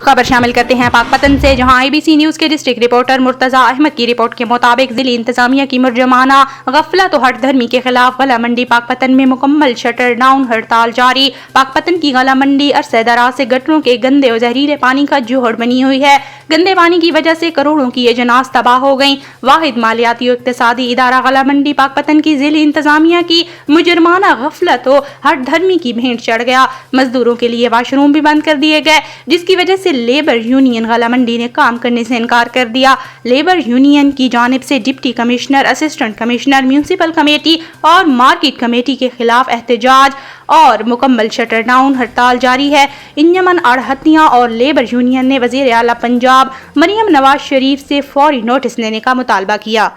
خبر شامل کرتے ہیں پاک پتن سے، جہاں ABC نیوز کے ڈسٹرکٹ رپورٹر مرتضی احمد کی رپورٹ کے مطابق ضلعی انتظامیہ کی مرجمانہ غفلت و ہٹ دھرمی کے خلاف غلہ منڈی پاک پتن میں مکمل شٹر ڈاؤن ہڑتال جاری۔ پاک پتن کی غلہ منڈی عرصہ دراز سے گٹروں کے گندے اور زہریلے پانی کا جوہر بنی ہوئی ہے۔ گندے پانی کی وجہ سے کروڑوں کی اجناس تباہ ہو گئیں۔ واحد مالیاتی و اقتصادی ادارہ غلہ منڈی پاک پتن کی ضلعی انتظامیہ کی مجرمانہ غفلت و ہٹ دھرمی کی بھینٹ چڑھ گیا۔ مزدوروں کے لیے واش روم بھی بند کر دیے گئے، جس کی وجہ سے لیبر یونین غلہ منڈی نے کام کرنے سے انکار کر دیا۔ لیبر یونین کی جانب سے deputy commissioner, assistant commissioner, municipal committee اور مارکیٹ کمیٹی کے خلاف احتجاج اور مکمل شٹر ڈاؤن ہڑتال جاری ہے۔ انجمن اڑہتیاں اور لیبر یونین نے وزیر اعلیٰ پنجاب مریم نواز شریف سے فوری نوٹس لینے کا مطالبہ کیا۔